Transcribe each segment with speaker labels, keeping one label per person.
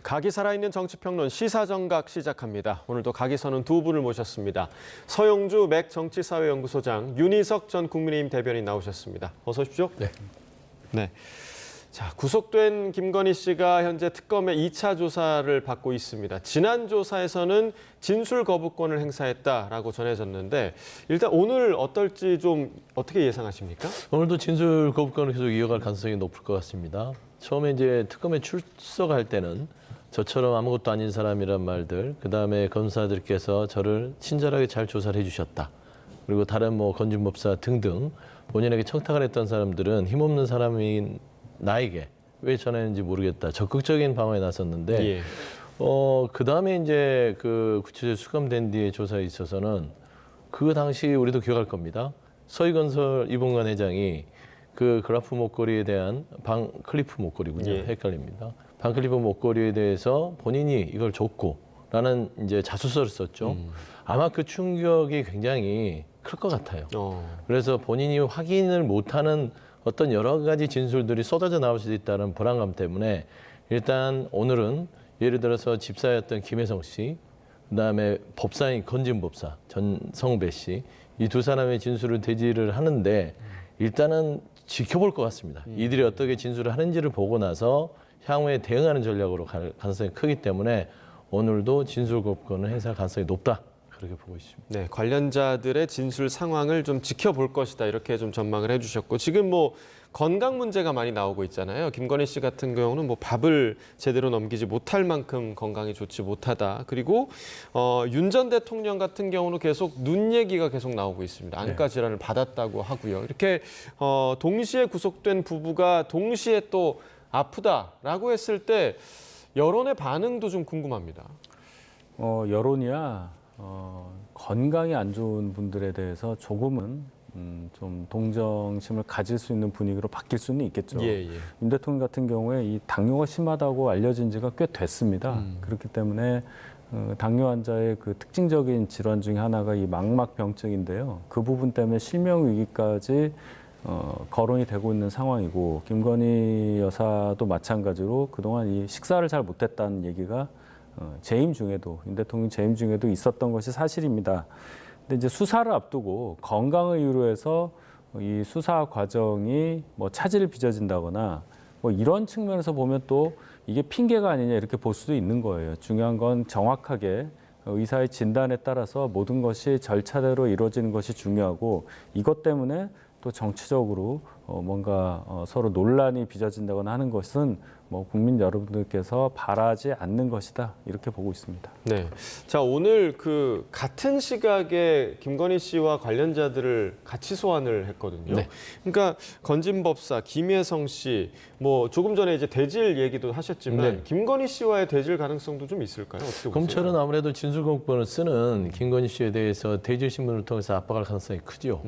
Speaker 1: 각이 살아있는 정치평론 시사정각 시작합니다. 오늘도 각이 서는 두 분을 모셨습니다. 서영주 맥 정치사회연구소장, 윤희석 전 국민의힘 대변인 나오셨습니다. 어서 오십시오. 네. 자, 구속된 김건희 씨가 현재 특검의 2차 조사를 받고 있습니다. 지난 조사에서는 진술 거부권을 행사했다라고 전해졌는데 일단 오늘 어떨지 좀 어떻게 예상하십니까?
Speaker 2: 오늘도 진술 거부권을 계속 이어갈 가능성이 높을 것 같습니다. 처음에 이제 특검에 출석할 때는 저처럼 아무것도 아닌 사람이란 말들, 그다음에 검사들께서 저를 친절하게 잘 조사를 해주셨다. 그리고 다른 건진법사 등등 본인에게 청탁을 했던 사람들은 힘없는 사람인 나에게 왜 전화했는지 모르겠다. 적극적인 방어에 나섰는데 그다음에 이제 그 구체적으로 수감된 뒤에 조사에 있어서는 그 당시 우리도 기억할 겁니다. 서희건설 이봉관 회장이 그 그라프 목걸이에 대한 클리프 목걸이군요. 헷갈립니다. 반클리프 목걸이에 대해서 본인이 이걸 줬고라는 이제 자수서를 썼죠. 아마 그 충격이 굉장히 클 것 같아요. 그래서 본인이 확인을 못하는 어떤 여러 가지 진술들이 쏟아져 나올 수도 있다는 불안감 때문에 일단 오늘은 예를 들어서 집사였던 김혜성 씨, 그다음에 법사인 건진법사 전성배 씨, 이 두 사람의 진술을 대지를 하는데 일단은 지켜볼 것 같습니다. 이들이 어떻게 진술을 하는지를 보고 나서 향후에 대응하는 전략으로 갈 가능성이 크기 때문에 오늘도 진술 거부권을 행사할 가능성이 높다. 그렇게 보고 있습니다.
Speaker 1: 네, 관련자들의 진술 상황을 좀 지켜볼 것이다. 이렇게 좀 전망을 해주셨고 지금 건강 문제가 많이 나오고 있잖아요. 김건희 씨 같은 경우는 밥을 제대로 넘기지 못할 만큼 건강이 좋지 못하다. 그리고 윤 전 대통령 같은 경우는 계속 눈 얘기가 계속 나오고 있습니다. 안과 질환을 받았다고 하고요. 이렇게 동시에 구속된 부부가 동시에 또 아프다라고 했을 때 여론의 반응도 좀 궁금합니다.
Speaker 3: 여론이야 건강이 안 좋은 분들에 대해서 조금은 좀 동정심을 가질 수 있는 분위기로 바뀔 수는 있겠죠. 윤 대통령 같은 경우에 이 당뇨가 심하다고 알려진 지가 꽤 됐습니다. 그렇기 때문에 당뇨 환자의 그 특징적인 질환 중에 하나가 이 망막병증인데요. 그 부분 때문에 실명 위기까지 거론이 되고 있는 상황이고 김건희 여사도 마찬가지로 그동안 이 식사를 잘 못했다는 얘기가 재임 중에도 윤 대통령 재임 중에도 있었던 것이 사실입니다. 근데 이제 수사를 앞두고 건강을 이유로 해서 이 수사 과정이 차질을 빚어진다거나 이런 측면에서 보면 또 이게 핑계가 아니냐 이렇게 볼 수도 있는 거예요. 중요한 건 정확하게 의사의 진단에 따라서 모든 것이 절차대로 이루어지는 것이 중요하고 이것 때문에 또 정치적으로 뭔가 서로 논란이 빚어진다거나 하는 것은 국민 여러분들께서 바라지 않는 것이다 이렇게 보고 있습니다.
Speaker 1: 네, 자 오늘 그 같은 시각에 김건희 씨와 관련자들을 같이 소환을 했거든요. 그러니까 건진법사, 김혜성 씨, 조금 전에 이제 대질 얘기도 하셨지만 김건희 씨와의 대질 가능성도 좀 있을까요? 어떻게 보세요?
Speaker 2: 검찰은 아무래도 진술 거부권을 쓰는 김건희 씨에 대해서 대질 신문을 통해서 압박할 가능성이 크죠.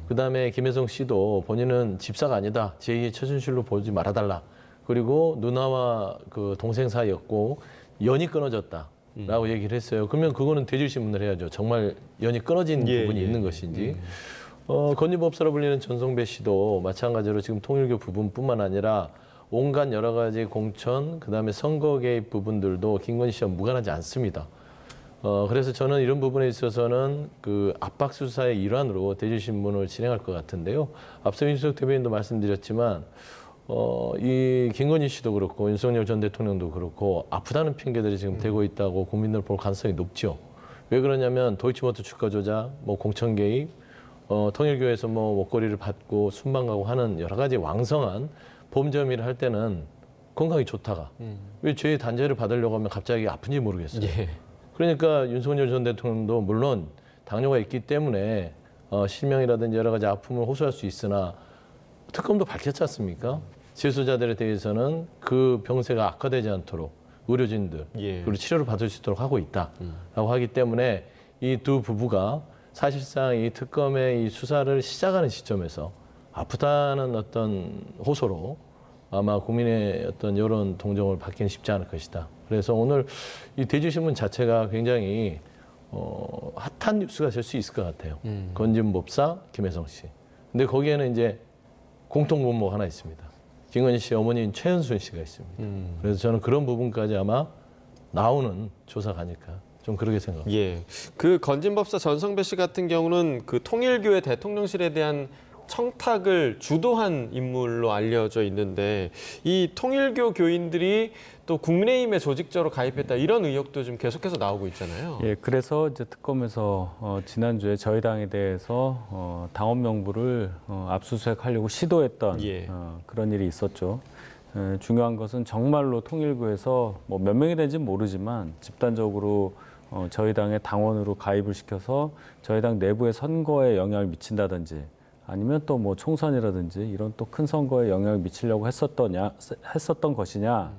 Speaker 2: 그다음에 김혜성 씨도 본인은 집사가 아니다. 제2의 최순실로 보지 말아달라. 그리고 누나와 그 동생 사이였고 연이 끊어졌다라고 얘기를 했어요. 그러면 그거는 대질 신문을 해야죠. 정말 연이 끊어진 부분이 있는 것인지. 건진법사로 불리는 전성배 씨도 마찬가지로 지금 통일교 부분뿐만 아니라 온갖 여러 가지 공천, 그다음에 선거 개입 부분들도 김건희 씨와 무관하지 않습니다. 그래서 저는 이런 부분에 있어서는 그 압박 수사의 일환으로 대질 신문을 진행할 것 같은데요. 앞서 윤석열 대변인도 말씀드렸지만 이 김건희 씨도 그렇고 윤석열 전 대통령도 그렇고 아프다는 핑계들이 지금 되고 있다고 국민들 볼 가능성이 높죠. 왜 그러냐면 도이치모터 주가 조작, 공천 개입, 통일교에서 목걸이를 받고 순방 가고 하는 여러 가지 왕성한 범죄 혐의를 할 때는 건강이 좋다가 왜 죄의 단죄를 받으려고 하면 갑자기 아픈지 모르겠어요. 그러니까 윤석열 전 대통령도 물론 당뇨가 있기 때문에 실명이라든지 여러 가지 아픔을 호소할 수 있으나 특검도 밝혔지 않습니까? 재수자들에 대해서는 그 병세가 악화되지 않도록 의료진들 그리고 치료를 받을 수 있도록 하고 있다라고 하기 때문에 이 두 부부가 사실상 이 특검의 이 수사를 시작하는 시점에서 아프다는 어떤 호소로 아마 국민의 어떤 여론 동정을 받기는 쉽지 않을 것이다. 그래서 오늘 이 대질신문 자체가 굉장히 핫한 뉴스가 될 수 있을 것 같아요. 건진법사 김혜성 씨. 근데 거기에는 이제 공통분모가 하나 있습니다. 김건희 씨 어머니인 최은순 씨가 있습니다. 그래서 저는 그런 부분까지 아마 나오는 조사가니까 좀 그렇게 생각합니다.
Speaker 1: 예. 그 건진법사 전성배 씨 같은 경우는 그 통일교회 대통령실에 대한 청탁을 주도한 인물로 알려져 있는데 이 통일교 교인들이 또 국민의힘에 조직적으로 가입했다 이런 의혹도 좀 계속해서 나오고 있잖아요.
Speaker 3: 예, 그래서 이제 특검에서 지난주에 저희 당에 대해서 당원 명부를 압수수색하려고 시도했던
Speaker 1: 예.
Speaker 3: 그런 일이 있었죠. 중요한 것은 정말로 통일교에서 뭐 몇 명이 된지는 모르지만 집단적으로 저희 당의 당원으로 가입을 시켜서 저희 당 내부의 선거에 영향을 미친다든지 아니면 또 뭐 총선이라든지 이런 또 큰 선거에 영향을 미치려고 했었던 것이냐,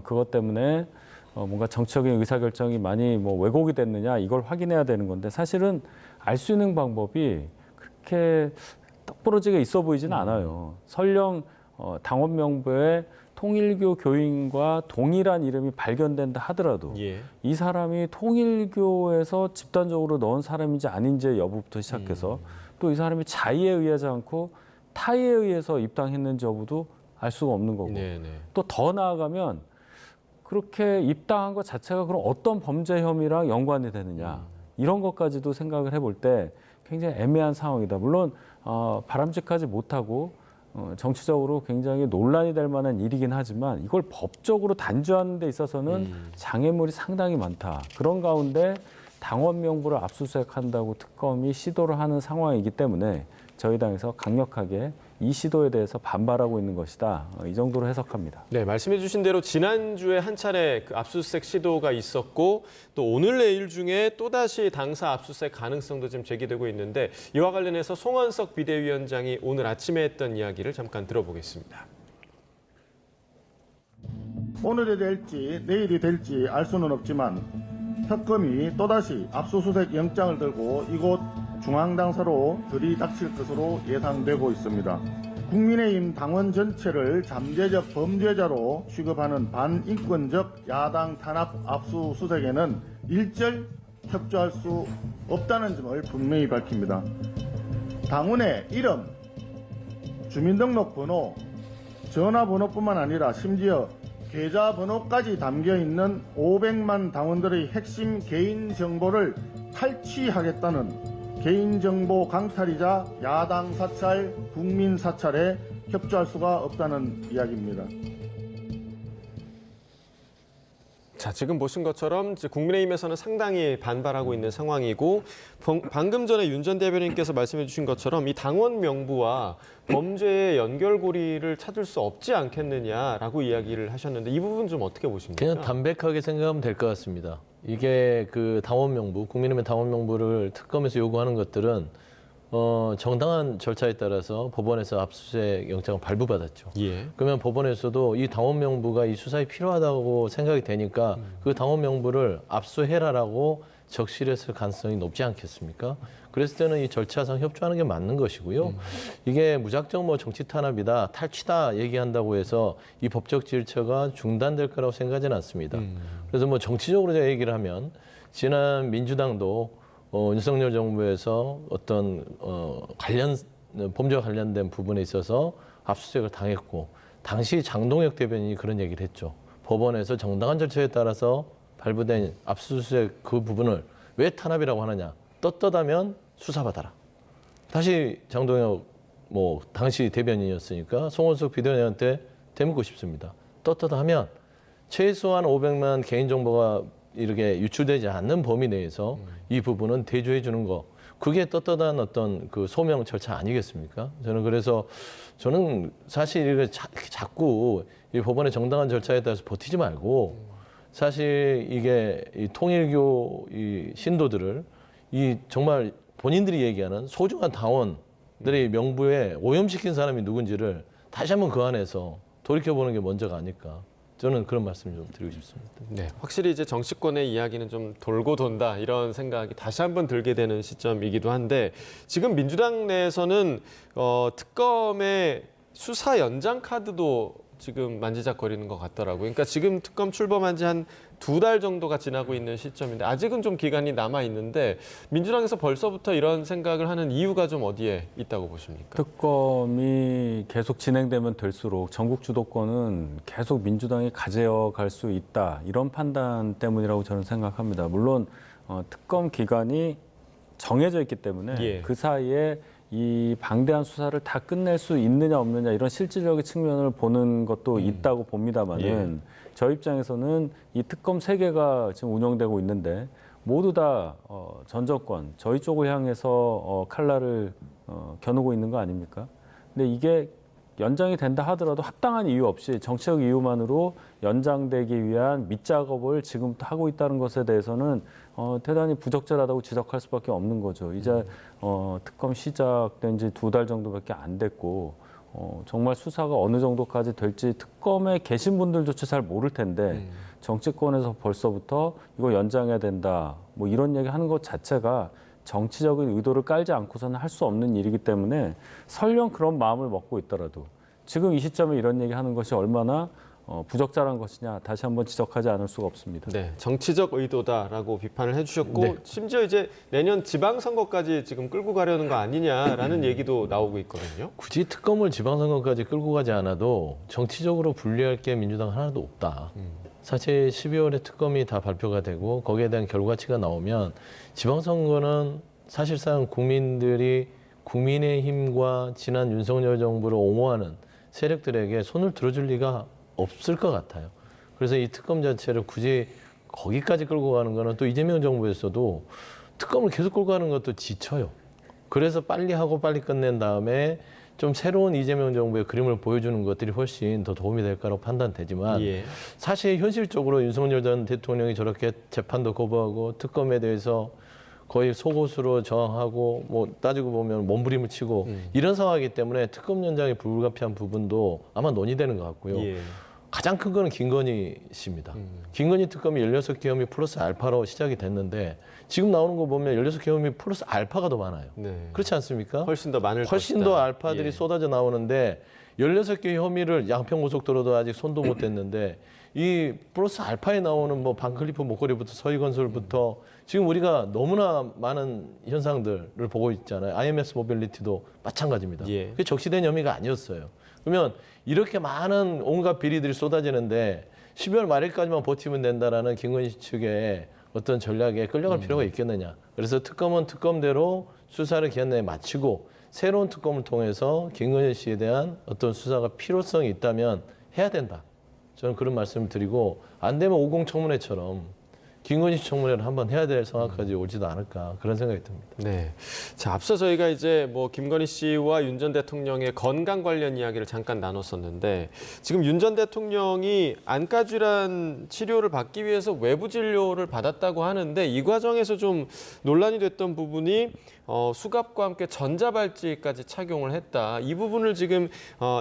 Speaker 3: 그것 때문에 뭔가 정치적인 의사결정이 많이 뭐 왜곡이 됐느냐 이걸 확인해야 되는 건데 사실은 알 수 있는 방법이 그렇게 똑부러지게 있어 보이지는 않아요. 설령 당원 명부에 통일교 교인과 동일한 이름이 발견된다 하더라도
Speaker 1: 예.
Speaker 3: 이 사람이 통일교에서 집단적으로 넣은 사람인지 아닌지 여부부터 시작해서 또 이 사람이 자의에 의하지 않고 타의에 의해서 입당했는지 여부도 알 수가 없는 거고 또 더 나아가면 그렇게 입당한 것 자체가 그럼 어떤 범죄 혐의랑 연관이 되느냐 이런 것까지도 생각을 해볼 때 굉장히 애매한 상황이다. 물론 바람직하지 못하고 정치적으로 굉장히 논란이 될 만한 일이긴 하지만 이걸 법적으로 단죄하는 데 있어서는 장애물이 상당히 많다. 그런 가운데 당원 명부를 압수수색한다고 특검이 시도를 하는 상황이기 때문에 저희 당에서 강력하게 이 시도에 대해서 반발하고 있는 것이다. 이 정도로 해석합니다.
Speaker 1: 네, 말씀해 주신 대로 지난주에 한 차례 그 압수수색 시도가 있었고 또 오늘 내일 중에 또다시 당사 압수수색 가능성도 지금 제기되고 있는데 이와 관련해서 송원석 비대위원장이 오늘 아침에 했던 이야기를 잠깐 들어보겠습니다.
Speaker 4: 오늘이 될지 내일이 될지 알 수는 없지만 특검이 또다시 압수수색 영장을 들고 이곳 중앙당사로 들이닥칠 것으로 예상되고 있습니다. 국민의힘 당원 전체를 잠재적 범죄자로 취급하는 반인권적 야당 탄압 압수수색에는 일절 협조할 수 없다는 점을 분명히 밝힙니다. 당원의 이름, 주민등록번호, 전화번호뿐만 아니라 심지어 계좌번호까지 담겨있는 500만 당원들의 핵심 개인정보를 탈취하겠다는 개인정보 강탈이자 야당 사찰, 국민 사찰에 협조할 수가 없다는 이야기입니다.
Speaker 1: 자, 지금 보신 것처럼 국민의힘에서는 상당히 반발하고 있는 상황이고 방금 전에 윤 전 대변인께서 말씀해 주신 것처럼 이 당원 명부와 범죄의 연결고리를 찾을 수 없지 않겠느냐라고 이야기를 하셨는데 이 부분 좀 어떻게 보십니까?
Speaker 2: 그냥 담백하게 생각하면 될 것 같습니다. 이게 그 당원 명부, 국민의힘의 당원 명부를 특검에서 요구하는 것들은 정당한 절차에 따라서 법원에서 압수수색 영장을 발부받았죠.
Speaker 1: 예.
Speaker 2: 그러면 법원에서도 이 당원 명부가 이 수사에 필요하다고 생각이 되니까 그 당원 명부를 압수해라라고 적시했을 가능성이 높지 않겠습니까? 그랬을 때는 이 절차상 협조하는 게 맞는 것이고요. 이게 무작정 뭐 정치 탄압이다, 탈취다 얘기한다고 해서 이 법적 질서가 중단될 거라고 생각하지는 않습니다. 그래서 뭐 정치적으로 제가 얘기를 하면 지난 민주당도 윤석열 정부에서 어떤 범죄와 관련된 부분에 있어서 압수수색을 당했고 당시 장동혁 대변인이 그런 얘기를 했죠. 법원에서 정당한 절차에 따라서 발부된 압수수색 그 부분을 왜 탄압이라고 하느냐. 떳떳하면 수사받아라. 다시 장동혁 당시 대변인이었으니까 송원석 비대위원장한테 되묻고 싶습니다. 떳떳하면 최소한 500만 개인정보가 이렇게 유출되지 않는 범위 내에서 이 부분은 대조해 주는 거. 그게 떳떳한 어떤 그 소명 절차 아니겠습니까? 저는 사실 이렇게 자꾸 이 법원의 정당한 절차에 따라서 버티지 말고 사실 이게 이 통일교 이 신도들을 이 정말 본인들이 얘기하는 소중한 당원들의 명부에 오염시킨 사람이 누군지를 다시 한번 그 안에서 돌이켜보는 게 먼저가 아닐까. 저는 그런 말씀 좀 드리고 싶습니다.
Speaker 1: 네, 확실히 이제 정치권의 이야기는 좀 돌고 돈다 이런 생각이 다시 한번 들게 되는 시점이기도 한데 지금 민주당 내에서는 특검의 수사 연장 카드도 지금 만지작거리는 것 같더라고요. 그러니까 지금 특검 출범한 지 한 2달 정도가 지나고 있는 시점인데 아직은 좀 기간이 남아 있는데 민주당에서 벌써부터 이런 생각을 하는 이유가 좀 어디에 있다고 보십니까?
Speaker 3: 특검이 계속 진행되면 될수록 전국 주도권은 계속 민주당이 가져갈 수 있다. 이런 판단 때문이라고 저는 생각합니다. 물론 특검 기간이 정해져 있기 때문에
Speaker 1: 예.
Speaker 3: 그 사이에 이 방대한 수사를 다 끝낼 수 있느냐 없느냐 이런 실질적인 측면을 보는 것도 있다고 봅니다만은 저희 입장에서는 이 특검 3개가 지금 운영되고 있는데 모두 다 전 정권 저희 쪽을 향해서 칼날을 겨누고 있는 거 아닙니까? 근데 이게 연장이 된다 하더라도 합당한 이유 없이 정치적 이유만으로 연장되기 위한 밑작업을 지금부터 하고 있다는 것에 대해서는 대단히 부적절하다고 지적할 수밖에 없는 거죠. 이제 특검 시작된 지 2달 정도밖에 안 됐고 정말 수사가 어느 정도까지 될지 특검에 계신 분들조차 잘 모를 텐데 정치권에서 벌써부터 이거 연장해야 된다 뭐 이런 얘기 하는 것 자체가 정치적인 의도를 깔지 않고서는 할 수 없는 일이기 때문에 설령 그런 마음을 먹고 있더라도 지금 이 시점에 이런 얘기하는 것이 얼마나 부적절한 것이냐 다시 한번 지적하지 않을 수가 없습니다.
Speaker 1: 네, 정치적 의도다라고 비판을 해주셨고
Speaker 2: 네.
Speaker 1: 심지어 이제 내년 지방선거까지 지금 끌고 가려는 거 아니냐라는 얘기도 나오고 있거든요.
Speaker 2: 굳이 특검을 지방선거까지 끌고 가지 않아도 정치적으로 분리할 게 민주당 하나도 없다. 사실 12월에 특검이 다 발표가 되고 거기에 대한 결과치가 나오면 지방선거는 사실상 국민들이 국민의힘과 지난 윤석열 정부를 옹호하는 세력들에게 손을 들어줄 리가 없을 것 같아요. 그래서 이 특검 자체를 굳이 거기까지 끌고 가는 거는 또 이재명 정부에서도 특검을 계속 끌고 가는 것도 지쳐요. 그래서 빨리 하고 빨리 끝낸 다음에 좀 새로운 이재명 정부의 그림을 보여주는 것들이 훨씬 더 도움이 될 거라고 판단되지만
Speaker 1: 예.
Speaker 2: 사실 현실적으로 윤석열 전 대통령이 저렇게 재판도 거부하고 특검에 대해서 거의 속옷으로 저항하고 뭐 따지고 보면 몸부림을 치고 이런 상황이기 때문에 특검 연장이 불가피한 부분도 아마 논의되는 것 같고요.
Speaker 1: 예.
Speaker 2: 가장 큰 거는 김건희 씨입니다. 김건희 특검이 16개 혐의 플러스 알파로 시작이 됐는데 지금 나오는 거 보면 16개 혐의 플러스 알파가 더 많아요.
Speaker 1: 네.
Speaker 2: 그렇지 않습니까?
Speaker 1: 훨씬 더 많을
Speaker 2: 훨씬
Speaker 1: 것이다.
Speaker 2: 더 알파들이
Speaker 1: 예.
Speaker 2: 쏟아져 나오는데 16개 혐의를 양평고속도로도 아직 손도 못 댔는데 이 플러스 알파에 나오는 뭐 반클리프 목걸이부터 서희건설부터 지금 우리가 너무나 많은 현상들을 보고 있잖아요. IMS 모빌리티도 마찬가지입니다.
Speaker 1: 예.
Speaker 2: 그게 적시된 혐의가 아니었어요. 그러면 이렇게 많은 온갖 비리들이 쏟아지는데 12월 말일까지만 버티면 된다라는 김건희 씨 측의 어떤 전략에 끌려갈 필요가 있겠느냐. 그래서 특검은 특검대로 수사를 기한 내에 마치고 새로운 특검을 통해서 김건희 씨에 대한 어떤 수사가 필요성이 있다면 해야 된다. 저는 그런 말씀을 드리고 안 되면 50 청문회처럼 김건희 씨 청문회를 한번 해야 될 상황까지 오지도 않을까 그런 생각이 듭니다.
Speaker 1: 네. 자, 앞서 저희가 이제 뭐 김건희 씨와 윤 전 대통령의 건강 관련 이야기를 잠깐 나눴었는데 지금 윤 전 대통령이 안과 질환 치료를 받기 위해서 외부 진료를 받았다고 하는데 이 과정에서 좀 논란이 됐던 부분이 수갑과 함께 전자발찌까지 착용을 했다. 이 부분을 지금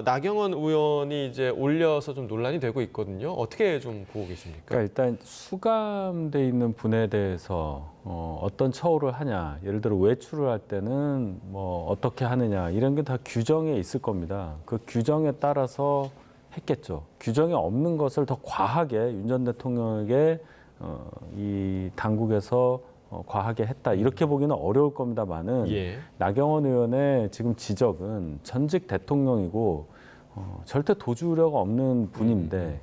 Speaker 1: 나경원 의원이 이제 올려서 좀 논란이 되고 있거든요. 어떻게 좀 보고 계십니까?
Speaker 3: 그러니까 일단 수감돼 있는 분에 대해서 어떤 처우를 하냐, 예를 들어 외출을 할 때는 뭐 어떻게 하느냐 이런 게 다 규정에 있을 겁니다. 그 규정에 따라서 했겠죠. 규정에 없는 것을 더 과하게 윤 전 대통령에게 이 당국에서 과하게 했다 이렇게 보기는 어려울 겁니다만은
Speaker 1: 예.
Speaker 3: 나경원 의원의 지금 지적은 전직 대통령이고 절대 도주 우려가 없는 분인데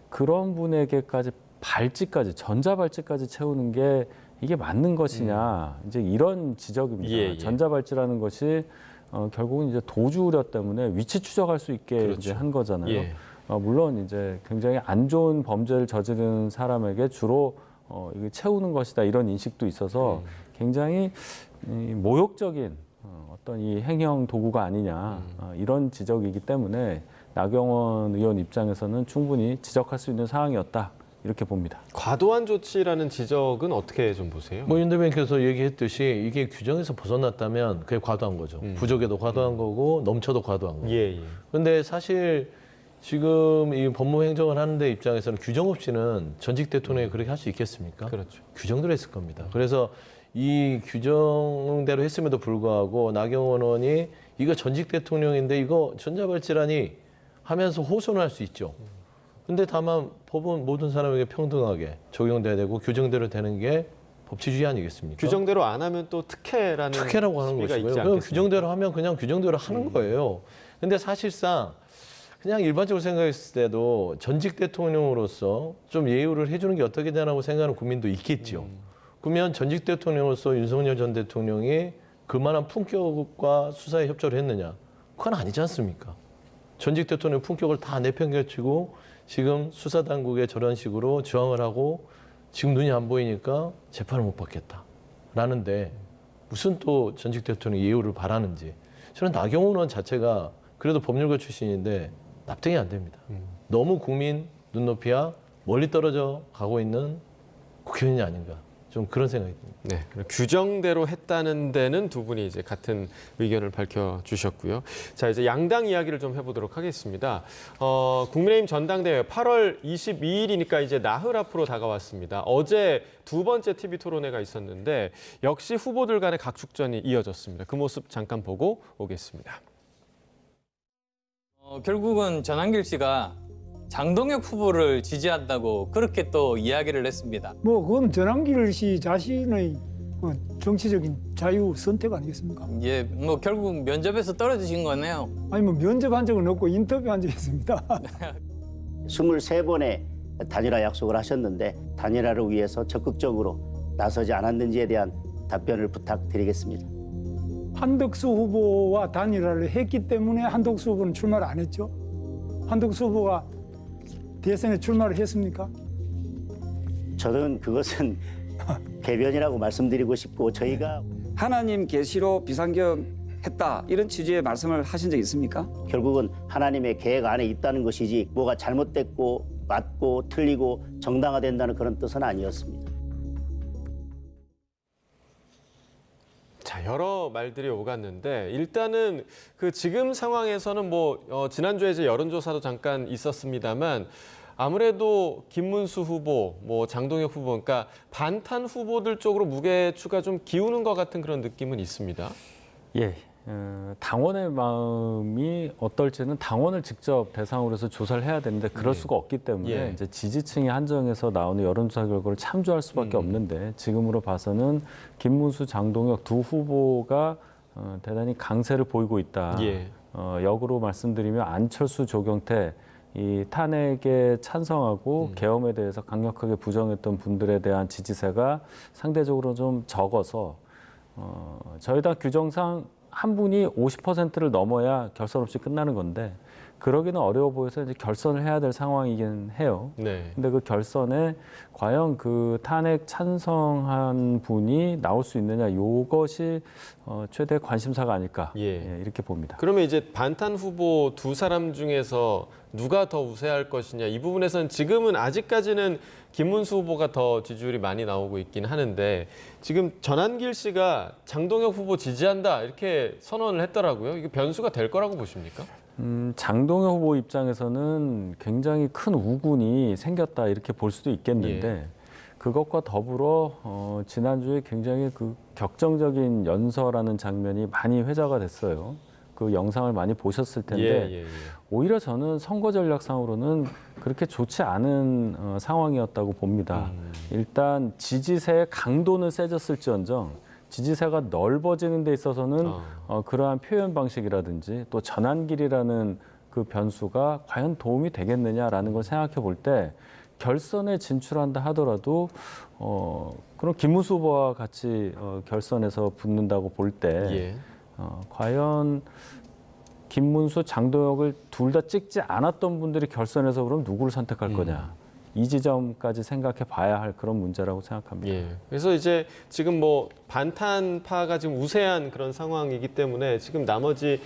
Speaker 3: 그런 분에게까지 발찌까지 전자발찌까지 채우는 게 이게 맞는 것이냐 이제 이런 지적입니다.
Speaker 1: 예, 예.
Speaker 3: 전자발찌라는 것이 결국은 이제 도주 우려 때문에 위치 추적할 수 있게
Speaker 1: 그렇죠.
Speaker 3: 이제 한 거잖아요.
Speaker 1: 예.
Speaker 3: 물론 이제 굉장히 안 좋은 범죄를 저지른 사람에게 주로 이게 채우는 것이다 이런 인식도 있어서 굉장히 모욕적인 어떤 이 행형 도구가 아니냐 이런 지적이기 때문에 나경원 의원 입장에서는 충분히 지적할 수 있는 상황이었다 이렇게 봅니다.
Speaker 1: 과도한 조치라는 지적은 어떻게 좀 보세요?
Speaker 2: 뭐 윤 대변인께서 얘기했듯이 이게 규정에서 벗어났다면 그게 과도한 거죠. 부족에도 과도한 거고 넘쳐도 과도한 거고.
Speaker 1: 예, 예.
Speaker 2: 그런데 사실 지금 이 법무행정을 하는 데 입장에서는 규정 없이는 전직 대통령이 그렇게 할 수 있겠습니까?
Speaker 1: 그렇죠.
Speaker 2: 규정대로 했을 겁니다. 그래서 이 규정대로 했음에도 불구하고 나경원 의원이 이거 전직 대통령인데 이거 전자발찌라니 하면서 호소는 할 수 있죠. 근데 다만 법은 모든 사람에게 평등하게 적용돼야 되고 규정대로 되는 게 법치주의 아니겠습니까?
Speaker 1: 규정대로 안 하면 또 특혜라는
Speaker 2: 특혜라고 하는
Speaker 1: 시비가
Speaker 2: 것이고요.
Speaker 1: 있지
Speaker 2: 그럼
Speaker 1: 않겠습니까?
Speaker 2: 규정대로 하면 그냥 규정대로 하는 거예요. 근데 사실상 그냥 일반적으로 생각했을 때도 전직 대통령으로서 좀 예우를 해주는 게 어떻게 되나고 생각하는 국민도 있겠죠. 그러면 전직 대통령으로서 윤석열 전 대통령이 그만한 품격과 수사에 협조를 했느냐? 그건 아니지 않습니까? 전직 대통령 품격을 다 내팽개치고 지금 수사당국에 저런 식으로 저항을 하고 지금 눈이 안 보이니까 재판을 못 받겠다라는데 무슨 또 전직 대통령 예우를 바라는지 저는 나경원 의원 자체가 그래도 법률가 출신인데 납득이 안 됩니다. 너무 국민 눈높이와 멀리 떨어져 가고 있는 국회의원이 아닌가 좀 그런 생각이 듭니다.
Speaker 1: 네, 규정대로 했다는 데는 두 분이 이제 같은 의견을 밝혀주셨고요. 자, 이제 양당 이야기를 좀 해보도록 하겠습니다. 국민의힘 전당대회 8월 22일이니까 이제 나흘 앞으로 다가왔습니다. 어제 두 번째 TV 토론회가 있었는데 역시 후보들 간의 각축전이 이어졌습니다. 그 모습 잠깐 보고 오겠습니다.
Speaker 5: 결국은 전한길 씨가 장동혁 후보를 지지한다고 그렇게 또 이야기를 했습니다.
Speaker 6: 뭐 그건 전한길 씨 자신의 그 정치적인 자유 선택 아니겠습니까?
Speaker 5: 예, 뭐 결국 면접에서 떨어지신 거네요.
Speaker 6: 아니 뭐 면접한 적은 없고 인터뷰한 적이 있습니다.
Speaker 7: 23번의 단일화 약속을 하셨는데 단일화를 위해서 적극적으로 나서지 않았는지에 대한 답변을 부탁드리겠습니다.
Speaker 6: 한덕수 후보와 단일화를 했기 때문에 한덕수 후보는 출마를 안 했죠. 한덕수 후보가 대선에 출마를 했습니까?
Speaker 7: 저는 그것은 개변이라고 말씀드리고 싶고 저희가
Speaker 8: 하나님 계시로 비상경했다 이런 취지의 말씀을 하신 적 있습니까?
Speaker 7: 결국은 하나님의 계획 안에 있다는 것이지 뭐가 잘못됐고 맞고 틀리고 정당화된다는 그런 뜻은 아니었습니다.
Speaker 1: 자, 여러 말들이 오갔는데 일단은 그 지금 상황에서는 뭐 지난주에 이제 여론조사도 잠깐 있었습니다만 아무래도 김문수 후보, 뭐 장동혁 후보, 그러니까 반탄 후보들 쪽으로 무게추가 좀 기우는 것 같은 그런 느낌은 있습니다.
Speaker 3: 예, 당원의 마음이 어떨지는 당원을 직접 대상으로 해서 조사를 해야 되는데 그럴 수가 없기 때문에
Speaker 1: 예.
Speaker 3: 이제 지지층이 한정해서 나오는 여론조사 결과를 참조할 수밖에 없는데 지금으로 봐서는 김문수, 장동혁 두 후보가 대단히 강세를 보이고 있다.
Speaker 1: 예.
Speaker 3: 역으로 말씀드리면 안철수, 조경태 이 탄핵에 찬성하고 계엄에 대해서 강력하게 부정했던 분들에 대한 지지세가 상대적으로 좀 적어서 저희 당 규정상 한 분이 50%를 넘어야 결선 없이 끝나는 건데 그러기는 어려워 보여서 이제 결선을 해야 될 상황이긴 해요.
Speaker 1: 네.
Speaker 3: 근데 그 결선에 과연 그 탄핵 찬성한 분이 나올 수 있느냐 이것이 최대 관심사가 아닐까
Speaker 1: 예.
Speaker 3: 이렇게 봅니다.
Speaker 1: 그러면 이제 반탄 후보 두 사람 중에서 누가 더 우세할 것이냐 이 부분에서는 지금은 아직까지는 김문수 후보가 더 지지율이 많이 나오고 있긴 하는데 지금 전한길 씨가 장동혁 후보 지지한다 이렇게 선언을 했더라고요. 이게 변수가 될 거라고 보십니까?
Speaker 3: 장동혁 후보 입장에서는 굉장히 큰 우군이 생겼다 이렇게 볼 수도 있겠는데 그것과 더불어 지난주에 굉장히 그 격정적인 연설하는 장면이 많이 회자가 됐어요. 그 영상을 많이 보셨을 텐데 오히려 저는 선거 전략상으로는 그렇게 좋지 않은 상황이었다고 봅니다. 일단 지지세의 강도는 세졌을지언정 지지세가 넓어지는 데 있어서는 그러한 표현 방식이라든지 또 전환길이라는 그 변수가 과연 도움이 되겠느냐라는 걸 생각해 볼 때 결선에 진출한다 하더라도 그런 김문수 후보와 같이 결선에서 붙는다고 볼 때 과연 김문수, 장동혁을 둘 다 찍지 않았던 분들이 결선에서 그럼 누구를 선택할 거냐. 이 지점까지 생각해 봐야 할 그런 문제라고 생각합니다.
Speaker 1: 예. 그래서 이제 지금 뭐 반탄파가 지금 우세한 그런 상황이기 때문에 지금 나머지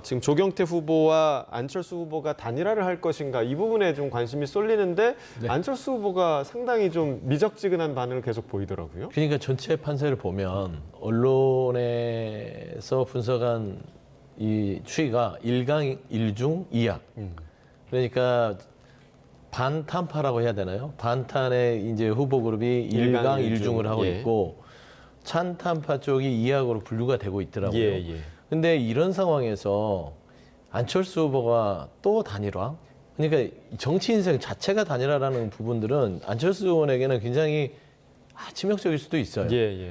Speaker 1: 지금 조경태 후보와 안철수 후보가 단일화를 할 것인가 이 부분에 좀 관심이 쏠리는데 안철수 후보가 상당히 좀 미적지근한 반응을 계속 보이더라고요.
Speaker 2: 그러니까 전체 판세를 보면 언론에서 분석한 이 추이가 일강 일중 이약. 그러니까 반탄파라고 해야 되나요? 반탄의 이제 후보 그룹이 일강 일중을 하고 있고 찬탄파 쪽이 이약으로 분류가 되고 있더라고요. 근데 이런 상황에서 안철수 후보가 또 단일화? 그러니까 정치 인생 자체가 단일화라는 부분들은 안철수 의원에게는 굉장히 치명적일 수도 있어요.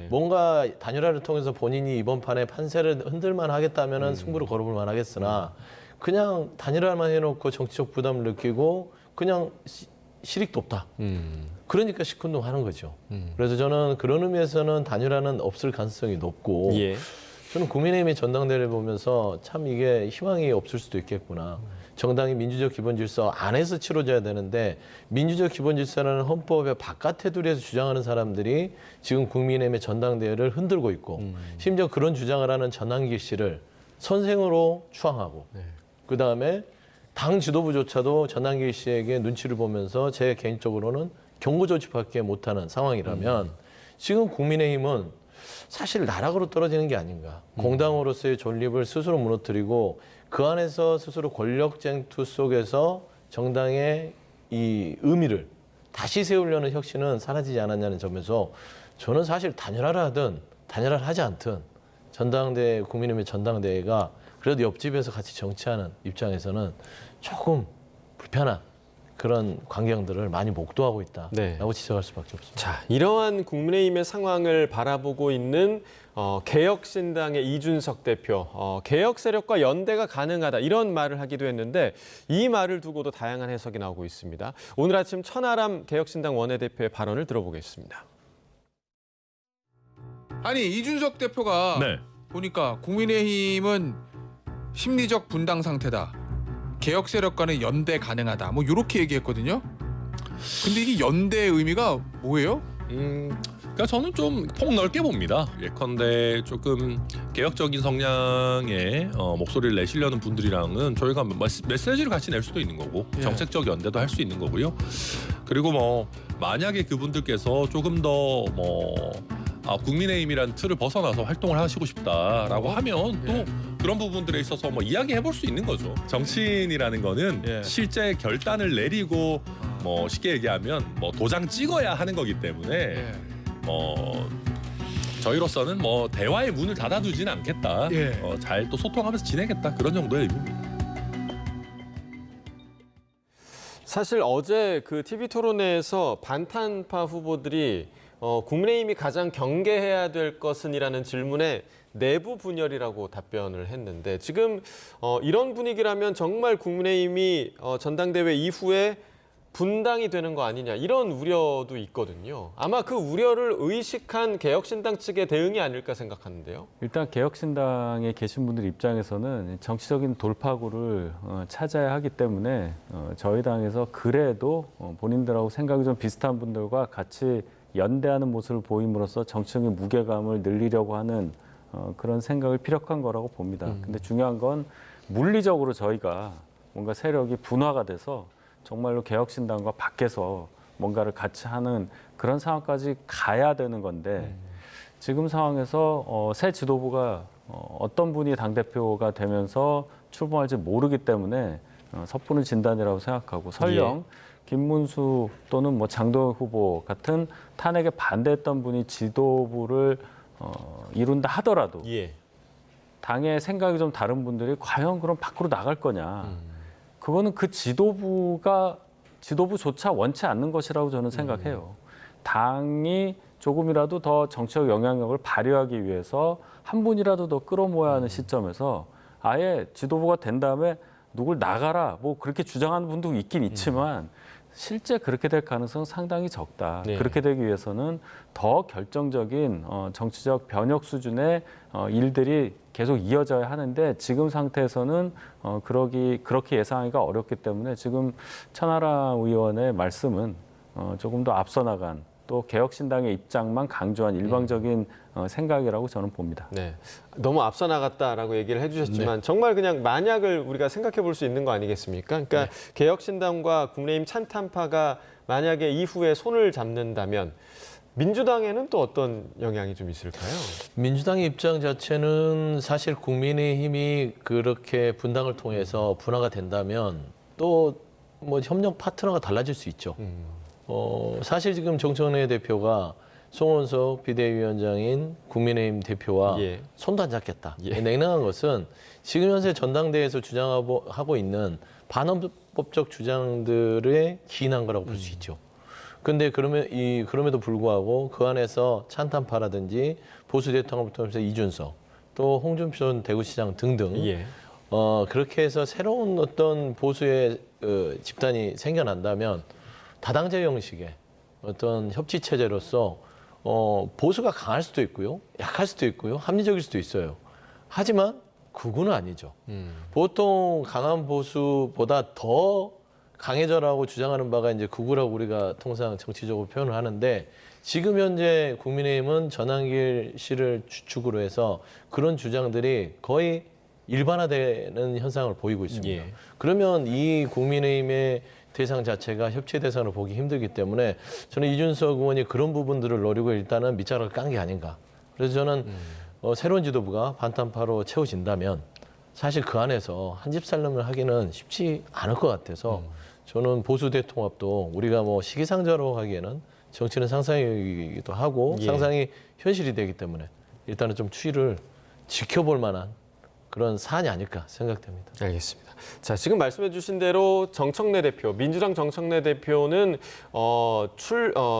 Speaker 2: 뭔가 단일화를 통해서 본인이 이번 판에 판세를 흔들만 하겠다면 승부를 걸어볼 만 하겠으나 그냥 단일화만 해놓고 정치적 부담을 느끼고 그냥 실익도 없다. 그러니까 시큰둥하는 거죠. 그래서 저는 그런 의미에서는 단일화는 없을 가능성이 높고 저는 국민의힘의 전당대회를 보면서 참 이게 희망이 없을 수도 있겠구나. 정당이 민주적 기본 질서 안에서 치러져야 되는데 민주적 기본 질서라는 헌법의 바깥 테두리에서 주장하는 사람들이 지금 국민의힘의 전당대회를 흔들고 있고 심지어 그런 주장을 하는 전환기 씨를 선생으로 추앙하고 그다음에 당 지도부조차도 전환기 씨에게 눈치를 보면서 제 개인적으로는 경고 조치밖에 못하는 상황이라면 지금 국민의힘은 사실 나락으로 떨어지는 게 아닌가. 공당으로서의 존립을 스스로 무너뜨리고 그 안에서 스스로 권력 쟁투 속에서 정당의 이 의미를 다시 세우려는 혁신은 사라지지 않았냐는 점에서 저는 사실 단일화를 하든 단일화를 하지 않든 전당대회, 국민의힘의 전당대회가 그래도 옆집에서 같이 정치하는 입장에서는 조금 불편한 그런 광경들을 많이 목도하고 있다라고 지적할 수밖에 없습니다.
Speaker 1: 자, 이러한 국민의힘의 상황을 바라보고 있는 개혁신당의 이준석 대표, 개혁 세력과 연대가 가능하다 이런 말을 하기도 했는데 이 말을 두고도 다양한 해석이 나오고 있습니다. 오늘 아침 천하람 개혁신당 원내대표의 발언을 들어보겠습니다.
Speaker 9: 아니 이준석 대표가 보니까 국민의힘은 심리적 분당 상태다. 개혁 세력과는 연대 가능하다. 뭐 이렇게 얘기했거든요. 근데 이게 연대의 의미가 뭐예요?
Speaker 10: 그러니까 저는 좀 폭넓게 봅니다. 예컨대 조금 개혁적인 성향의 목소리를 내시려는 분들이랑은 저희가 메시지를 같이 낼 수도 있는 거고 정책적 연대도 할 수 있는 거고요. 그리고 뭐 만약에 그분들께서 조금 더 국민의힘이라는 틀을 벗어나서 활동을 하시고 싶다라고 하면 또 그런 부분들에 있어서 뭐 이야기해볼 수 있는 거죠. 정치인이라는 거는 실제 결단을 내리고 뭐 쉽게 얘기하면 뭐 도장 찍어야 하는 거기 때문에 저희로서는 뭐 대화의 문을 닫아두지는 않겠다. 잘 또 소통하면서 지내겠다. 그런 정도의 의미입니다.
Speaker 1: 사실 어제 그 TV 토론회에서 반탄파 후보들이 국민의힘이 가장 경계해야 될 것은이라는 질문에 내부 분열이라고 답변을 했는데 지금 이런 분위기라면 정말 국민의힘이 전당대회 이후에 분당이 되는 거 아니냐 이런 우려도 있거든요. 아마 그 우려를 의식한 개혁신당 측의 대응이 아닐까 생각하는데요.
Speaker 3: 일단 개혁신당에 계신 분들 입장에서는 정치적인 돌파구를 찾아야 하기 때문에 저희 당에서 그래도 본인들하고 생각이 좀 비슷한 분들과 같이 연대하는 모습을 보임으로써 정치적인 무게감을 늘리려고 하는 그런 생각을 피력한 거라고 봅니다. 근데 중요한 건 물리적으로 저희가 뭔가 세력이 분화가 돼서 정말로 개혁신당과 밖에서 뭔가를 같이 하는 그런 상황까지 가야 되는 건데 지금 상황에서 새 지도부가 어떤 분이 당대표가 되면서 출범할지 모르기 때문에 섣부른 진단이라고 생각하고 설령 김문수 또는 뭐 장동혁 후보 같은 탄핵에 반대했던 분이 지도부를 이룬다 하더라도 당의 생각이 좀 다른 분들이 과연 그럼 밖으로 나갈 거냐. 그거는 그 지도부조차 원치 않는 것이라고 저는 생각해요. 당이 조금이라도 더 정치적 영향력을 발휘하기 위해서 한 분이라도 더 끌어모아야 하는 시점에서 아예 지도부가 된 다음에 누굴 나가라 뭐 그렇게 주장하는 분도 있긴 있지만 실제 그렇게 될 가능성은 상당히 적다. 그렇게 되기 위해서는 더 결정적인 정치적 변혁 수준의 일들이 계속 이어져야 하는데 지금 상태에서는 그렇게 예상하기가 어렵기 때문에 지금 천하람 의원의 말씀은 조금 더 앞서 나간 또 개혁신당의 입장만 강조한 일방적인 생각이라고 저는 봅니다.
Speaker 1: 네, 너무 앞서 나갔다라고 얘기를 해주셨지만 정말 그냥 만약을 우리가 생각해 볼 수 있는 거 아니겠습니까? 그러니까 개혁신당과 국민의힘 찬탄파가 만약에 이후에 손을 잡는다면 민주당에는 또 어떤 영향이 좀 있을까요?
Speaker 2: 민주당의 입장 자체는 사실 국민의힘이 그렇게 분당을 통해서 분화가 된다면 또 뭐 협력 파트너가 달라질 수 있죠. 사실 지금 정청래 대표가 송원석 비대위원장인 국민의힘 대표와
Speaker 1: 예.
Speaker 2: 손도 안 잡겠다.
Speaker 1: 예.
Speaker 2: 냉랭한 것은 지금 현재 전당대회에서 주장하고 있는 반헌법적 주장들에 기인한 거라고 볼 수 있죠. 근데 그럼에도 불구하고 그 안에서 찬탄파라든지 보수 대통합을 통해서 이준석, 또 홍준표 전 대구시장 등등
Speaker 1: 예.
Speaker 2: 그렇게 해서 새로운 어떤 보수의 집단이 생겨난다면 다당제 형식의 어떤 협치 체제로서 보수가 강할 수도 있고요, 약할 수도 있고요, 합리적일 수도 있어요. 하지만 극우는 아니죠. 보통 강한 보수보다 더 강해져라고 주장하는 바가 이제 극우라고 우리가 통상 정치적으로 표현을 하는데 지금 현재 국민의힘은 전환길 씨를 주축으로 해서 그런 주장들이 거의 일반화되는 현상을 보이고 있습니다.
Speaker 1: 예.
Speaker 2: 그러면 이 국민의힘의 대상 자체가 협치 대상으로 보기 힘들기 때문에 저는 이준석 의원이 그런 부분들을 노리고 일단은 밑자락을 깐 게 아닌가. 그래서 저는 새로운 지도부가 반탄파로 채워진다면 사실 그 안에서 한 집 살림을 하기는 쉽지 않을 것 같아서 저는 보수 대통합도 우리가 뭐 시기상조라고 하기에는 정치는 상상이기도 하고
Speaker 1: 예.
Speaker 2: 상상이 현실이 되기 때문에 일단은 좀 추이를 지켜볼 만한 그런 사안이 아닐까 생각됩니다.
Speaker 1: 알겠습니다. 자, 지금 말씀해 주신 대로 정청래 대표, 민주당 정청래 대표는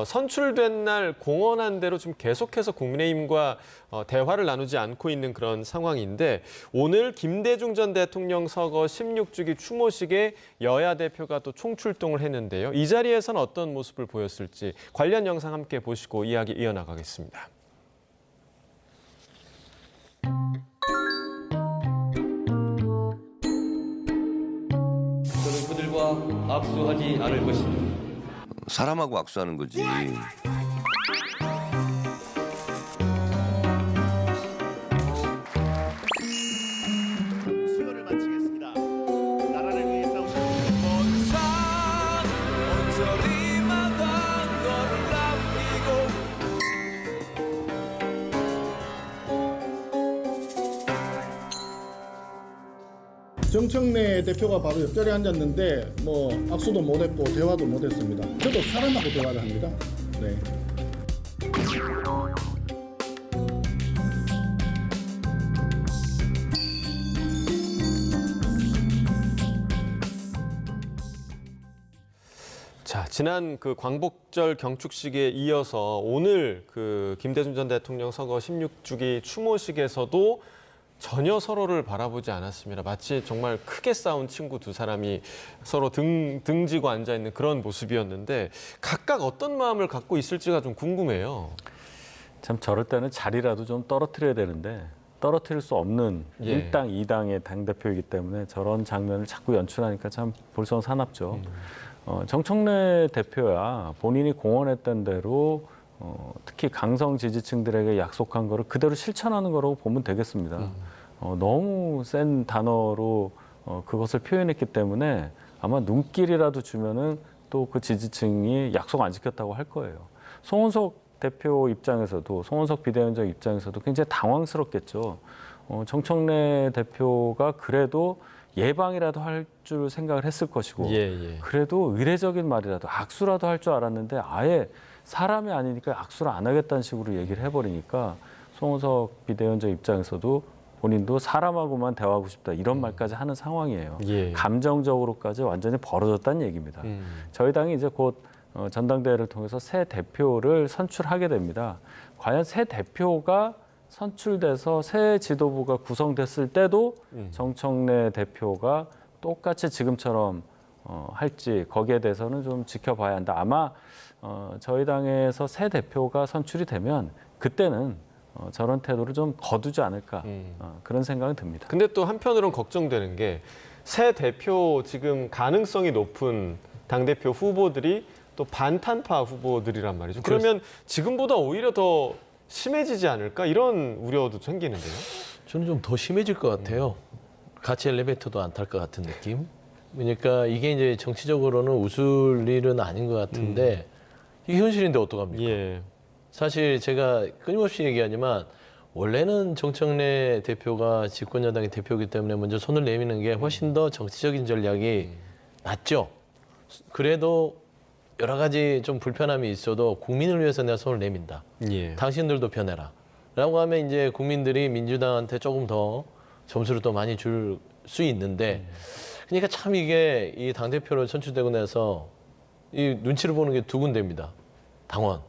Speaker 1: 선출된 날 공언한 대로 지금 계속해서 국민의힘과 대화를 나누지 않고 있는 그런 상황인데 오늘 김대중 전 대통령 서거 16주기 추모식에 여야 대표가 또 총출동을 했는데요. 이 자리에서는 어떤 모습을 보였을지 관련 영상 함께 보시고 이야기 이어나가겠습니다.
Speaker 11: 저는 그들과 악수하지 않을 것입니다.
Speaker 12: 사람하고 악수하는 거지.
Speaker 7: 수요를 마치겠습니다. 나라를 위해 싸우는
Speaker 4: 정청래 대표가 바로 옆자리에 앉았는데 뭐 악수도 못했고 대화도 못했습니다. 저도 사람하고 대화를 합니다. 네.
Speaker 1: 자, 지난 그 광복절 경축식에 이어서 오늘 그 김대중 전 대통령 서거 16주기 추모식에서도 전혀 서로를 바라보지 않았습니다. 마치 정말 크게 싸운 친구 두 사람이 서로 등지고 앉아 있는 그런 모습이었는데 각각 어떤 마음을 갖고 있을지가 좀 궁금해요.
Speaker 3: 참 저럴 때는 자리라도 좀 떨어뜨려야 되는데 떨어뜨릴 수 없는
Speaker 1: 예.
Speaker 3: 1당 2당의 당대표이기 때문에 저런 장면을 자꾸 연출하니까 참 볼성 사납죠. 정청래 대표야 본인이 공언했던 대로 특히 강성 지지층들에게 약속한 거를 그대로 실천하는 거라고 보면 되겠습니다. 너무 센 단어로 그것을 표현했기 때문에 아마 눈길이라도 주면은 또 그 지지층이 약속 안 지켰다고 할 거예요. 송원석 대표 입장에서도 송원석 비대위원장 입장에서도 굉장히 당황스럽겠죠. 정청래 대표가 그래도 예방이라도 할 줄 생각을 했을 것이고 그래도 의례적인 말이라도 악수라도 할 줄 알았는데 아예 사람이 아니니까 악수를 안 하겠다는 식으로 얘기를 해버리니까 송원석 비대위원장 입장에서도 본인도 사람하고만 대화하고 싶다 이런 말까지 하는 상황이에요. 감정적으로까지 완전히 벌어졌다는 얘기입니다. 저희 당이 이제 곧 전당대회를 통해서 새 대표를 선출하게 됩니다. 과연 새 대표가 선출돼서 새 지도부가 구성됐을 때도 정청래 대표가 똑같이 지금처럼 할지 거기에 대해서는 좀 지켜봐야 한다. 아마 저희 당에서 새 대표가 선출이 되면 그때는 저런 태도를 좀 거두지 않을까 그런 생각은 듭니다.
Speaker 1: 근데 또 한편으로는 걱정되는 게 새 대표 지금 가능성이 높은 당대표 후보들이 또 반탄파 후보들이란 말이죠. 그러면 지금보다 오히려 더 심해지지 않을까 이런 우려도 생기는데요.
Speaker 2: 저는 좀 더 심해질 것 같아요. 같이 엘리베이터도 안 탈 것 같은 느낌. 그러니까 이게 이제 정치적으로는 웃을 일은 아닌 것 같은데 이게 현실인데 어떡합니까? 사실 제가 끊임없이 얘기하지만 원래는 정청래 대표가 집권여당의 대표이기 때문에 먼저 손을 내미는 게 훨씬 더 정치적인 전략이 낫죠. 그래도 여러 가지 좀 불편함이 있어도 국민을 위해서 내가 손을 내민다.
Speaker 1: 예.
Speaker 2: 당신들도 변해라. 라고 하면 이제 국민들이 민주당한테 조금 더 점수를 또 많이 줄 수 있는데 그러니까 참 이게 이 당대표로 선출되고 나서 이 눈치를 보는 게 두 군데입니다. 당원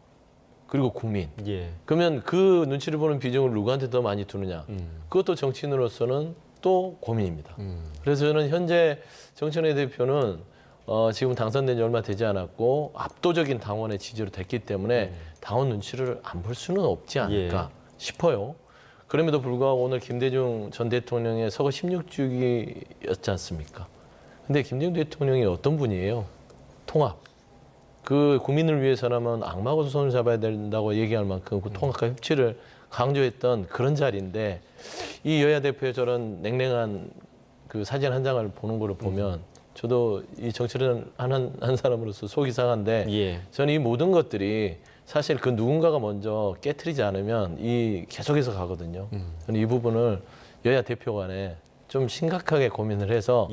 Speaker 2: 그리고 국민.
Speaker 1: 예.
Speaker 2: 그러면 그 눈치를 보는 비중을 누구한테 더 많이 두느냐. 그것도 정치인으로서는 또 고민입니다. 그래서 저는 현재 정청래 대표는 지금 당선된 지 얼마 되지 않았고 압도적인 당원의 지지로 됐기 때문에 당원 눈치를 안 볼 수는 없지 않을까 싶어요. 그럼에도 불구하고 오늘 김대중 전 대통령의 서거 16주기였지 않습니까? 근데 김대중 대통령이 어떤 분이에요? 통합. 그 국민을 위해서라면 악마하고 손을 잡아야 된다고 얘기할 만큼 그 통합과 협치를 강조했던 그런 자리인데 이 여야 대표의 저런 냉랭한 그 사진 한 장을 보는 걸 보면 저도 이 정치를 한 사람으로서 속이 상한데 저는 이 모든 것들이 사실 그 누군가가 먼저 깨트리지 않으면 이 계속해서 가거든요. 저는 이 부분을 여야 대표 간에 좀 심각하게 고민을 해서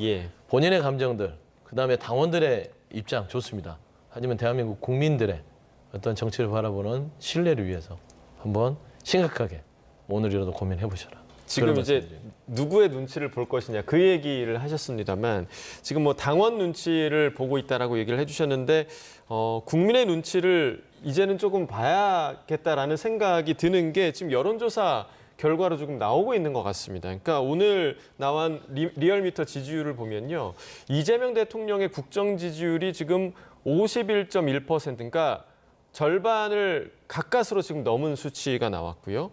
Speaker 2: 본인의 감정들, 그다음에 당원들의 입장 좋습니다. 하지만 대한민국 국민들의 어떤 정치를 바라보는 신뢰를 위해서 한번 심각하게 오늘이라도 고민해 보셔라.
Speaker 1: 지금 이제 누구의 눈치를 볼 것이냐 그 얘기를 하셨습니다만 지금 뭐 당원 눈치를 보고 있다라고 얘기를 해주셨는데 국민의 눈치를 이제는 조금 봐야겠다라는 생각이 드는 게 지금 여론조사 결과로 조금 나오고 있는 것 같습니다. 그러니까 오늘 나온 리얼미터 지지율을 보면요. 이재명 대통령의 국정 지지율이 지금 51.1%, 그러니까 절반을 가까스로 지금 넘은 수치가 나왔고요.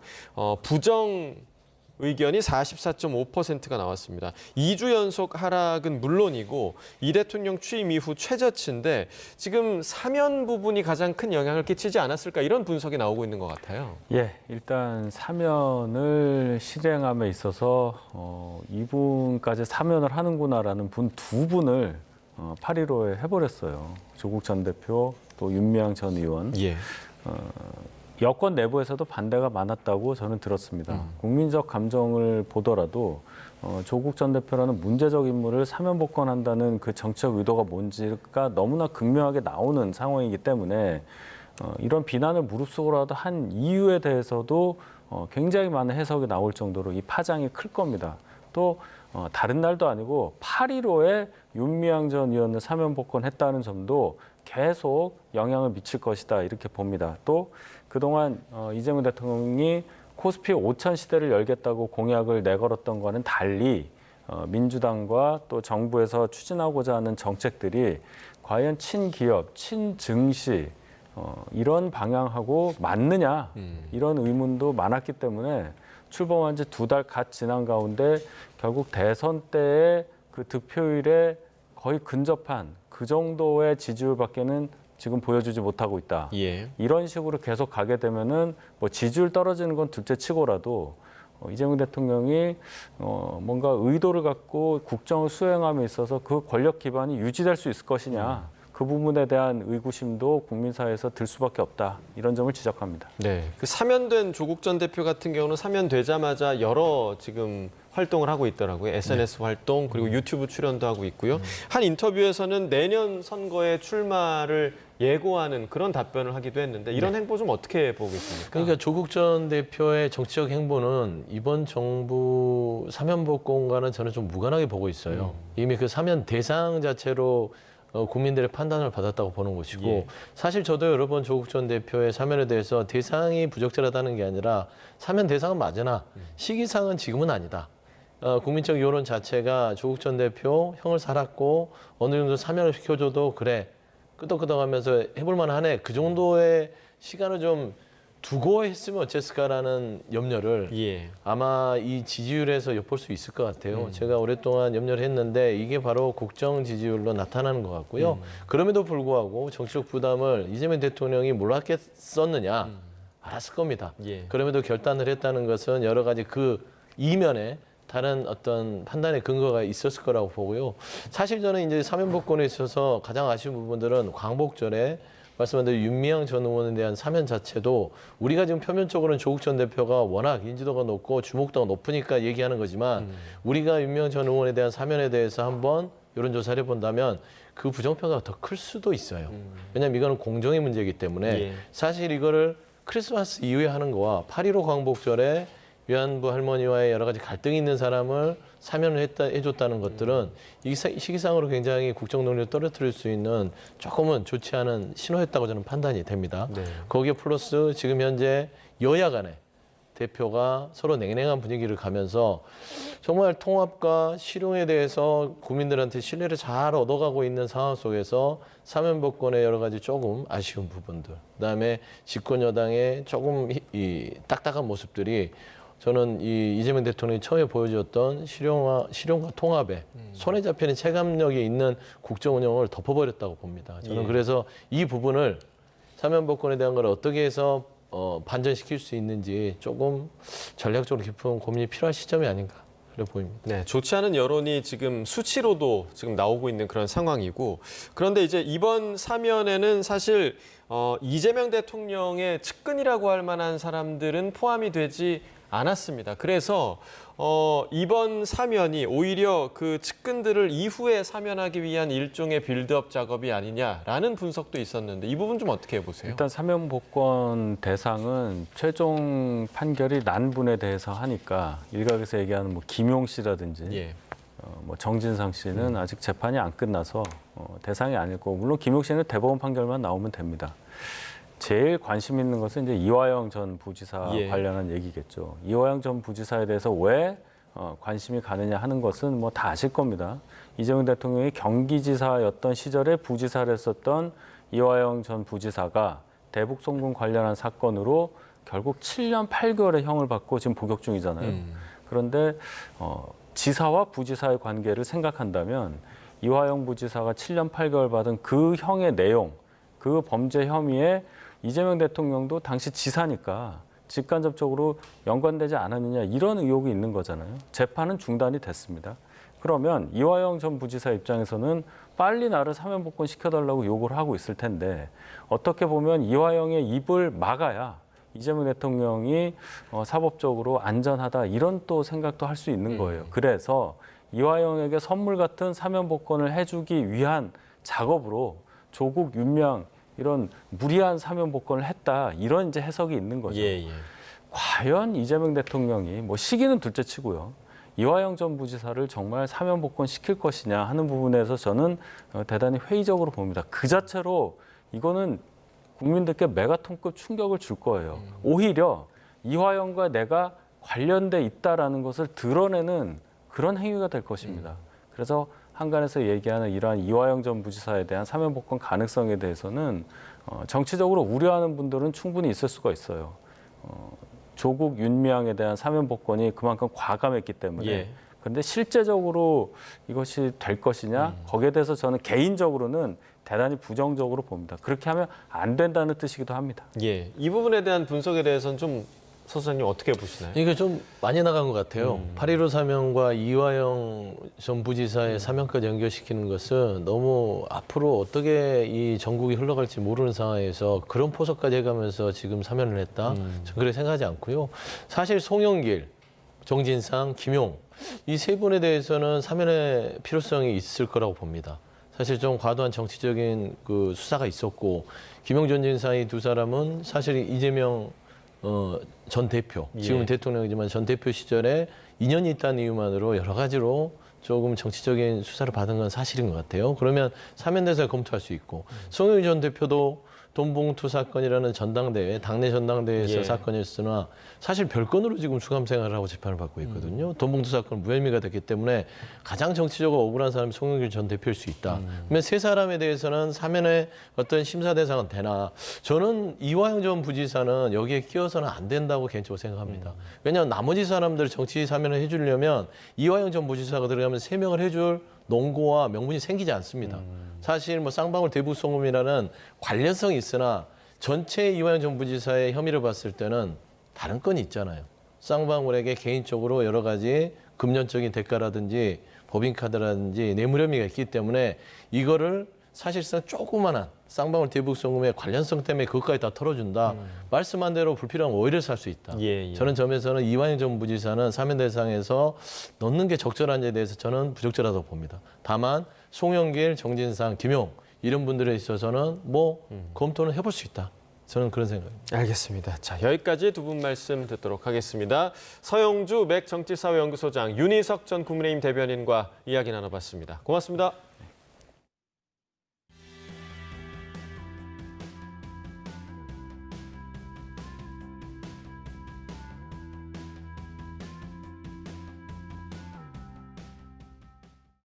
Speaker 1: 부정 의견이 44.5%가 나왔습니다. 2주 연속 하락은 물론이고 이 대통령 취임 이후 최저치인데 지금 사면 부분이 가장 큰 영향을 끼치지 않았을까 이런 분석이 나오고 있는 것 같아요.
Speaker 3: 예, 일단 사면을 실행함에 있어서 이분까지 사면을 하는구나라는 분 두 분을 8.15에 해버렸어요. 조국 전 대표 또 윤미향 전 의원. 여권 내부에서도 반대가 많았다고 저는 들었습니다. 국민적 감정을 보더라도 조국 전 대표라는 문제적 인물을 사면 복권한다는 그 정책 의도가 뭔지가 너무나 극명하게 나오는 상황이기 때문에 이런 비난을 무릅쓰고라도 한 이유에 대해서도 굉장히 많은 해석이 나올 정도로 이 파장이 클 겁니다. 또 다른 날도 아니고 8.15에 윤미향 전 의원을 사면 복권했다는 점도 계속 영향을 미칠 것이다 이렇게 봅니다. 또 그동안 이재명 대통령이 코스피 5천 시대를 열겠다고 공약을 내걸었던 거는 달리 민주당과 또 정부에서 추진하고자 하는 정책들이 과연 친기업, 친증시 이런 방향하고 맞느냐 이런 의문도 많았기 때문에 출범한 지 2달 갓 지난 가운데 결국 대선 때의 그 득표율에 거의 근접한 그 정도의 지지율밖에는 지금 보여주지 못하고 있다. 이런 식으로 계속 가게 되면은 뭐 지지율 떨어지는 건 둘째치고라도 이재명 대통령이 뭔가 의도를 갖고 국정을 수행함에 있어서 그 권력 기반이 유지될 수 있을 것이냐. 그 부분에 대한 의구심도 국민 사회에서 들 수밖에 없다. 이런 점을 지적합니다.
Speaker 1: 네, 그 사면된 조국 전 대표 같은 경우는 사면되자마자 여러 지금 활동을 하고 있더라고요. SNS 활동 그리고 유튜브 출연도 하고 있고요. 한 인터뷰에서는 내년 선거에 출마를 예고하는 그런 답변을 하기도 했는데 이런 행보 좀 어떻게 보고 있습니까?
Speaker 2: 그러니까 조국 전 대표의 정치적 행보는 이번 정부 사면 복권과는 저는 좀 무관하게 보고 있어요. 이미 그 사면 대상 자체로 국민들의 판단을 받았다고 보는 것이고 사실 저도 여러 번 조국 전 대표의 사면에 대해서 대상이 부적절하다는 게 아니라 사면 대상은 맞으나 시기상은 지금은 아니다. 국민적 여론 자체가 조국 전 대표 형을 살았고 어느 정도 사면을 시켜줘도 그래 끄덕끄덕하면서 해볼 만하네 그 정도의 시간을 좀 두고 했으면 어땠을까라는 염려를 아마 이 지지율에서 엿볼 수 있을 것 같아요. 제가 오랫동안 염려를 했는데 이게 바로 국정 지지율로 나타나는 것 같고요. 그럼에도 불구하고 정치적 부담을 이재명 대통령이 몰랐겠었느냐 알았을 겁니다. 그럼에도 결단을 했다는 것은 여러 가지 그 이면에 다른 어떤 판단의 근거가 있었을 거라고 보고요. 사실 저는 이제 사면 복권에 있어서 가장 아쉬운 부분들은 광복절에 말씀한 대로 윤미향 전 의원에 대한 사면 자체도 우리가 지금 표면적으로는 조국 전 대표가 워낙 인지도가 높고 주목도가 높으니까 얘기하는 거지만 우리가 윤미향 전 의원에 대한 사면에 대해서 한번 여론조사를 해본다면 그 부정평가가 더 클 수도 있어요. 왜냐하면 이거는 공정의 문제이기 때문에
Speaker 1: 예.
Speaker 2: 사실 이거를 크리스마스 이후에 하는 거와 8.15 광복절에 위안부 할머니와의 여러 가지 갈등이 있는 사람을 사면을 해줬다는 것들은 이 시기상으로 굉장히 국정 논리를 떨어뜨릴 수 있는 조금은 좋지 않은 신호였다고 저는 판단이 됩니다.
Speaker 1: 네.
Speaker 2: 거기에 플러스 지금 현재 여야 간에 대표가 서로 냉랭한 분위기를 가면서 정말 통합과 실용에 대해서 국민들한테 신뢰를 잘 얻어가고 있는 상황 속에서 사면복권의 여러 가지 조금 아쉬운 부분들, 그다음에 집권 여당의 조금 이 딱딱한 모습들이 저는 이 이재명 대통령이 처음에 보여주었던 실용과 통합에 손에 잡히는 체감력이 있는 국정 운영을 덮어버렸다고 봅니다. 저는
Speaker 1: 예.
Speaker 2: 그래서 이 부분을 사면복권에 대한 걸 어떻게 해서 반전시킬 수 있는지 조금 전략적으로 깊은 고민이 필요한 시점이 아닌가 그래 보입니다.
Speaker 1: 네, 좋지 않은 여론이 지금 수치로도 지금 나오고 있는 그런 상황이고, 그런데 이제 이번 사면에는 사실 이재명 대통령의 측근이라고 할 만한 사람들은 포함이 되지 않았습니다. 그래서 이번 사면이 오히려 그 측근들을 이후에 사면하기 위한 일종의 빌드업 작업이 아니냐라는 분석도 있었는데 이 부분 좀 어떻게 보세요?
Speaker 3: 일단 사면 복권 대상은 최종 판결이 난 분에 대해서 하니까 일각에서 얘기하는 뭐 김용 씨라든지
Speaker 1: 예.
Speaker 3: 뭐 정진상 씨는 아직 재판이 안 끝나서 대상이 아니고, 물론 김용 씨는 대법원 판결만 나오면 됩니다. 제일 관심 있는 것은 이제 이화영 전 부지사
Speaker 1: 예.
Speaker 3: 관련한 얘기겠죠. 이화영 전 부지사에 대해서 왜 관심이 가느냐 하는 것은 뭐 다 아실 겁니다. 이재명 대통령이 경기지사였던 시절에 부지사를 했었던 이화영 전 부지사가 대북 송금 관련한 사건으로 결국 7년 8개월의 형을 받고 지금 복역 중이잖아요. 그런데 지사와 부지사의 관계를 생각한다면 이화영 부지사가 7년 8개월 받은 그 형의 내용, 그 범죄 혐의에 이재명 대통령도 당시 지사니까 직간접적으로 연관되지 않았느냐 이런 의혹이 있는 거잖아요. 재판은 중단이 됐습니다. 그러면 이화영 전 부지사 입장에서는 빨리 나를 사면복권 시켜달라고 요구를 하고 있을 텐데, 어떻게 보면 이화영의 입을 막아야 이재명 대통령이 사법적으로 안전하다 이런 또 생각도 할 수 있는 거예요. 그래서 이화영에게 선물 같은 사면복권을 해주기 위한 작업으로 조국 윤명 이런 무리한 사면복권을 했다 이런 이제 해석이 있는 거죠.
Speaker 1: 예.
Speaker 3: 과연 이재명 대통령이 뭐 시기는 둘째치고요. 이화영 전 부지사를 정말 사면복권 시킬 것이냐 하는 부분에서 저는 대단히 회의적으로 봅니다. 그 자체로 이거는 국민들께 메가톤급 충격을 줄 거예요. 오히려 이화영과 내가 관련돼 있다라는 것을 드러내는 그런 행위가 될 것입니다. 그래서 한간에서 얘기하는 이러한 이화영 전 부지사에 대한 사면복권 가능성에 대해서는 정치적으로 우려하는 분들은 충분히 있을 수가 있어요. 조국 윤미향에 대한 사면복권이 그만큼 과감했기 때문에.
Speaker 1: 예.
Speaker 3: 그런데 실제적으로 이것이 될 것이냐, 거기에 대해서 저는 개인적으로는 대단히 부정적으로 봅니다. 그렇게 하면 안 된다는 뜻이기도 합니다.
Speaker 1: 예. 이 부분에 대한 분석에 대해서는 좀 소장님 어떻게 보시나요?
Speaker 2: 이게 좀 많이 나간 것 같아요. 8.15 사면과 이화영 전 부지사의 사면까지 연결시키는 것은 너무 앞으로 어떻게 이 전국이 흘러갈지 모르는 상황에서 그런 포석까지 해가면서 지금 사면을 했다. 저는 그렇게 생각하지 않고요. 사실 송영길, 정진상, 김용 이 세 분에 대해서는 사면의 필요성이 있을 거라고 봅니다. 사실 좀 과도한 정치적인 그 수사가 있었고, 김용, 정진상 두 사람은 사실 이재명 전 대표, 지금은
Speaker 1: 예.
Speaker 2: 대통령이지만 전 대표 시절에 인연이 있다는 이유만으로 여러 가지로 조금 정치적인 수사를 받은 건 사실인 것 같아요. 그러면 사면 대상을 검토할 수 있고, 송영길 전 대표도 돈봉투 사건이라는 전당대회, 당내 전당대회에서
Speaker 1: 예.
Speaker 2: 사건이었으나 사실 별건으로 지금 수감 생활을 하고 재판을 받고 있거든요. 돈봉투 사건 무혐의가 됐기 때문에 가장 정치적으로 억울한 사람이 송영길 전 대표일 수 있다. 그러면 세 사람에 대해서는 사면의 어떤 심사 대상은 되나? 저는 이화영 전 부지사는 여기에 끼어서는 안 된다고 개인적으로 생각합니다. 왜냐하면 나머지 사람들 정치 사면을 해주려면 이화영 전 부지사가 들어가면 3명을 해줄 논고와 명분이 생기지 않습니다. 사실 뭐 쌍방울 대북송금이라는 관련성이 있으나 전체 이화영 전 부지사의 혐의를 봤을 때는 다른 건이 있잖아요. 쌍방울에게 개인적으로 여러 가지 금전적인 대가라든지 법인카드라든지 뇌물 혐의가 있기 때문에 이거를 사실상 조그마한 쌍방울 대북송금의 관련성 때문에 그것까지 다 털어준다. 말씀한 대로 불필요한 오해를 살 수 있다.
Speaker 1: 예.
Speaker 2: 저는 점에서는 이화영 전 부지사는 사면 대상에서 넣는 게 적절한지에 대해서 저는 부적절하다고 봅니다. 다만 송영길, 정진상, 김용 이런 분들에 있어서는 뭐 검토는 해볼 수 있다. 저는 그런 생각입니다.
Speaker 1: 알겠습니다. 자, 여기까지 두 분 말씀 듣도록 하겠습니다. 서영주 맥 정치사회연구소장, 윤희석 전 국민의힘 대변인과 이야기 나눠봤습니다. 고맙습니다.